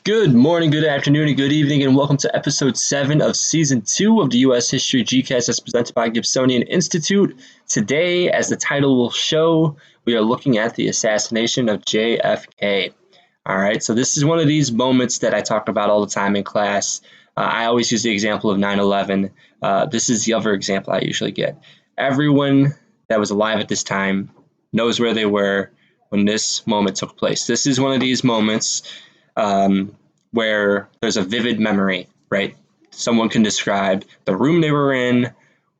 Good morning, good afternoon, and good evening, and welcome to episode 7 of season 2 of the U.S. History GCast as presented by Gibsonian Institute. Today, as the title will show, we are looking at the assassination of JFK. All right, so this is one of these moments that I talk about all the time in class. I always use the example of 9/11. This is the other example I usually get. Everyone that was alive at this time knows where they were when this moment took place. This is one of these moments where there's a vivid memory, right? Someone can describe the room they were in,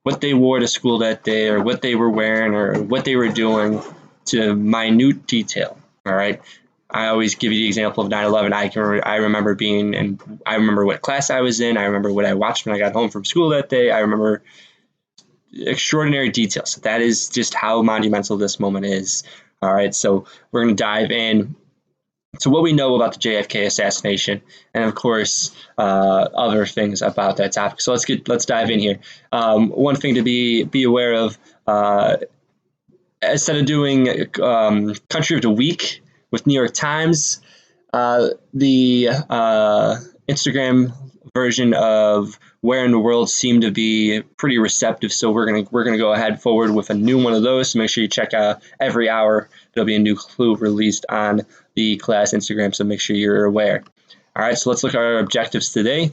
what they wore to school that day, or what they were wearing, or what they were doing to minute detail, all right? I always give you the example of 9/11. I remember being, and I remember what class I was in. I remember what I watched when I got home from school that day. I remember extraordinary details. That is just how monumental this moment is. All right, so we're going to dive in to what we know about the JFK assassination, and of course, other things about that topic. So let's dive in here. One thing to be aware of: instead of doing Country of the Week with New York Times, the Instagram version of Where in the World seemed to be pretty receptive. So we're gonna go ahead forward with a new one of those. So make sure you check out every hour. There'll be a new clue released on the class Instagram. So make sure you're aware. All right. So let's look at our objectives today.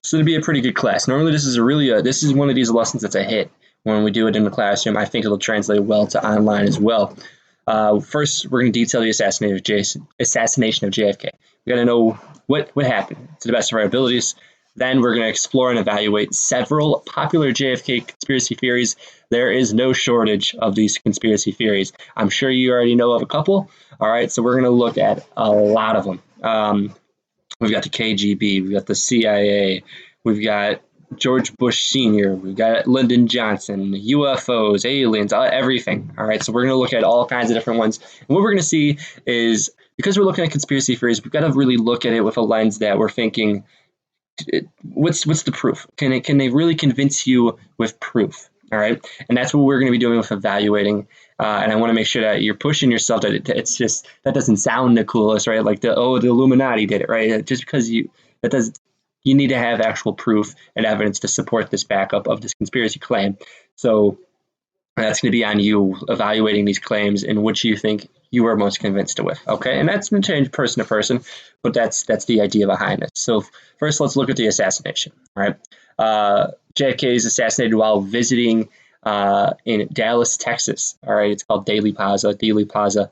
So it'll be a pretty good class. Normally, this is one of these lessons that's a hit when we do it in the classroom. I think it'll translate well to online as well. First, we're going to detail the assassination of JFK. We got to know what happened to the best of our abilities. Then we're going to explore and evaluate several popular JFK conspiracy theories. There is no shortage of these conspiracy theories. I'm sure you already know of a couple. All right, so we're going to look at a lot of them. We've got the KGB, we've got the CIA, we've got George Bush Sr., we've got Lyndon Johnson, UFOs, aliens, everything. All right, so we're going to look at all kinds of different ones. And what we're going to see is, because we're looking at conspiracy theories, we've got to really look at it with a lens that we're thinking, what's the proof? Can they really convince you with proof? All right, and that's what we're going to be doing with evaluating. And I want to make sure that you're pushing yourself. That it's just that doesn't sound the coolest, right? Like the Illuminati did it, right? Just because you need to have actual proof and evidence to support this backup of this conspiracy claim. So that's going to be on you evaluating these claims and which you think you are most convinced with. Okay, and that's going to change person to person, but that's the idea behind it. So first, let's look at the assassination. All right, JFK is assassinated while visiting in Dallas, Texas. All right, it's called Dealey Plaza.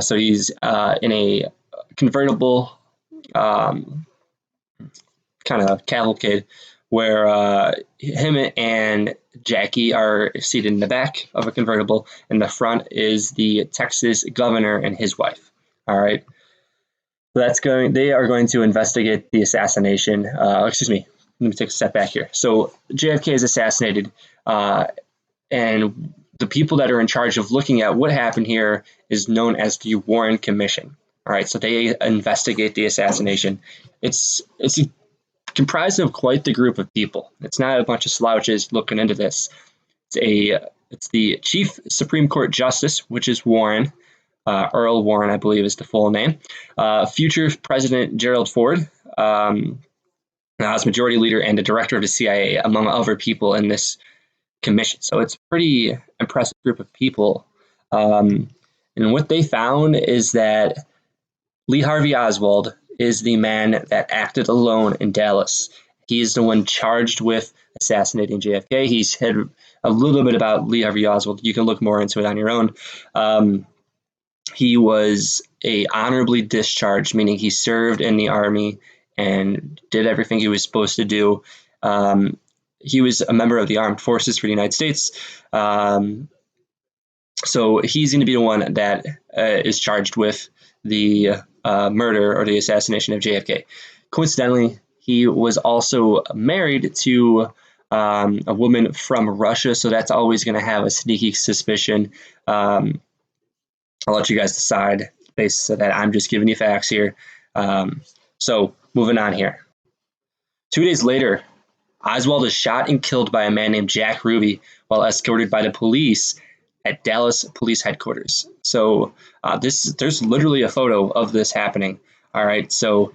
So he's in a convertible kind of cavalcade where him and Jackie are seated in the back of a convertible. In the front is the Texas governor and his wife. All right. So they are going to investigate the assassination. Excuse me. Let me take a step back here. So JFK is assassinated, and the people that are in charge of looking at what happened here is known as the Warren Commission. All right. So they investigate the assassination. It's comprised of quite the group of people. It's not a bunch of slouches looking into this. It's the Chief Supreme Court Justice, which is Warren, Earl Warren, I believe is the full name. Future President Gerald Ford, House Majority Leader and the Director of the CIA, among other people in this commission. So it's a pretty impressive group of people. And what they found is that Lee Harvey Oswald is the man that acted alone in Dallas. He is the one charged with assassinating JFK. He's had a little bit about Lee Harvey Oswald. You can look more into it on your own. He was honorably discharged, meaning he served in the Army and did everything he was supposed to do. He was a member of the Armed Forces for the United States. So he's going to be the one that is charged with the murder or the assassination of JFK. Coincidentally, he was also married to a woman from Russia, so that's always going to have a sneaky suspicion. I'll let you guys decide based on that. I'm just giving you facts here. So moving on here. 2 days later, Oswald is shot and killed by a man named Jack Ruby while escorted by the police at Dallas Police Headquarters. So there's literally a photo of this happening. All right, so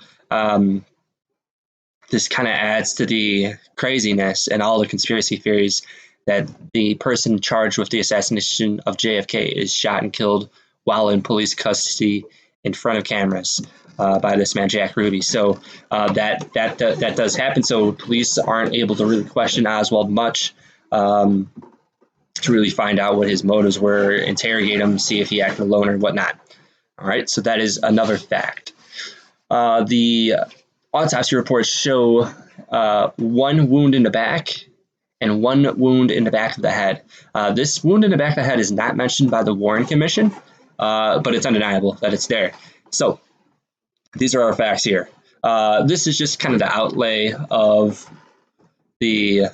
this kind of adds to the craziness and all the conspiracy theories that the person charged with the assassination of JFK is shot and killed while in police custody in front of cameras by this man Jack Ruby. So that does happen. So police aren't able to really question Oswald much, to really find out what his motives were, interrogate him, see if he acted alone or whatnot. All right, so that is another fact. The autopsy reports show one wound in the back and one wound in the back of the head. This wound in the back of the head is not mentioned by the Warren Commission, but it's undeniable that it's there. So these are our facts here. This is just kind of the outlay of the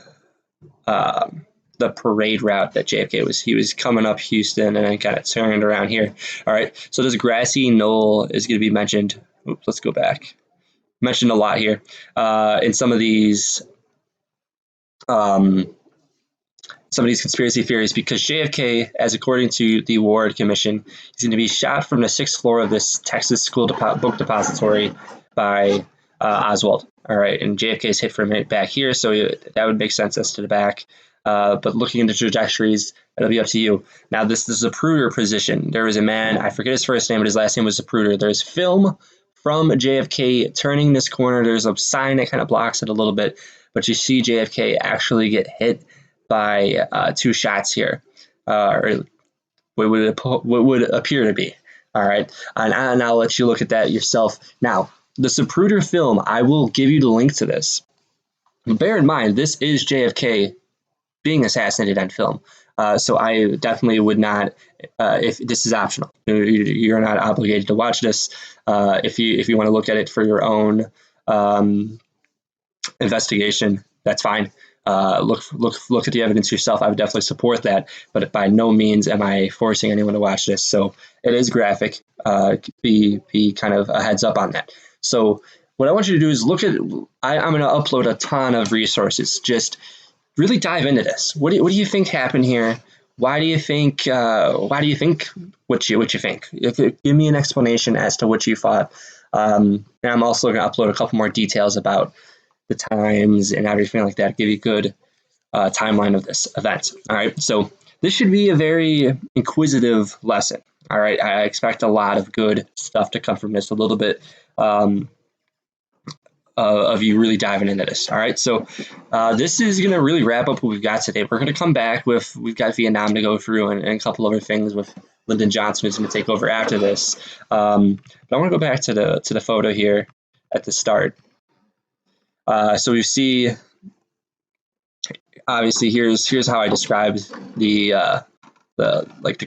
parade route that JFK was. He was coming up Houston and then kind of turned around here. All right, so this grassy knoll is going to be mentioned. Oops, let's go back. Mentioned a lot here in some of these conspiracy theories, because JFK, as according to the Warren Commission, is going to be shot from the 6th floor of this Texas school book depository by Oswald. All right, and JFK is hit from it back here, so that would make sense as to the back. But looking into trajectories, it'll be up to you. Now, this is a Zapruder position. There was a man, I forget his first name, but his last name was Zapruder. There's film from JFK turning this corner. There's a sign that kind of blocks it a little bit, but you see JFK actually get hit by 2 shots here, or what would appear to be. All right, and I'll let you look at that yourself. Now, the Zapruder film, I will give you the link to this. Bear in mind, this is JFK being assassinated on film. So I definitely would not, if this is optional, you're not obligated to watch this. If you want to look at it for your own investigation, that's fine. Look at the evidence yourself. I would definitely support that, but by no means am I forcing anyone to watch this. So it is graphic. Be kind of a heads up on that. So what I want you to do is look at. I'm going to upload a ton of resources. Just really dive into this. What do you think happened here? Why do you think what you think? Give me an explanation as to what you thought. And I'm also going to upload a couple more details about the times and everything like that. Give you a good timeline of this event. All right. So this should be a very inquisitive lesson. All right. I expect a lot of good stuff to come from this. A little bit of you really diving into this. All right, so this is going to really wrap up what we've got today. We're going to come back with, we've got Vietnam to go through and a couple other things with Lyndon Johnson, who's going to take over after this. But I want to go back to the photo here at the start. So we see, obviously, here's how I described the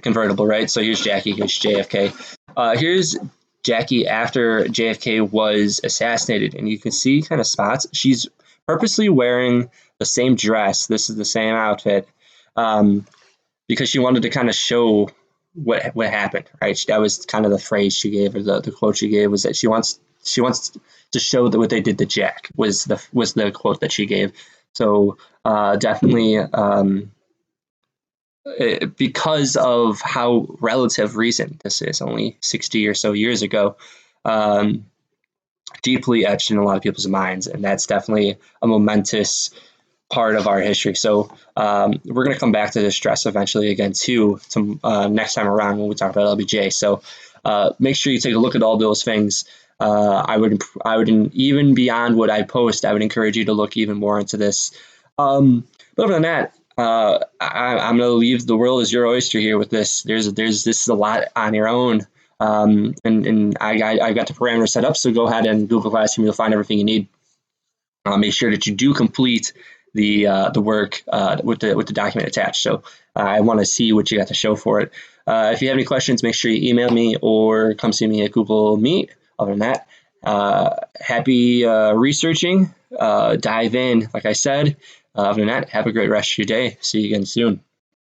convertible, right? So here's Jackie, here's JFK. Here's Jackie after JFK was assassinated, and you can see kind of spots. She's purposely wearing the same dress. This is the same outfit because she wanted to kind of show what happened, right? That was kind of the phrase she gave, or the quote she gave, was that she wants to show that what they did to Jack was the quote that she gave. So definitely. Because of how relative recent this is, only 60 or so years ago, deeply etched in a lot of people's minds, and that's definitely a momentous part of our history. So we're going to come back to this stress eventually again too, next time around when we talk about LBJ. So make sure you take a look at all those things. I would even beyond what I post, I would encourage you to look even more into this. But other than that, I'm going to leave the world as your oyster here with this. This is a lot on your own, and I got the parameters set up. So go ahead and Google Classroom. You'll find everything you need. Make sure that you do complete the work with the document attached. So I want to see what you got to show for it. If you have any questions, make sure you email me or come see me at Google Meet. Other than that, happy researching. Dive in, like I said. Other than that, have a great rest of your day. See you again soon.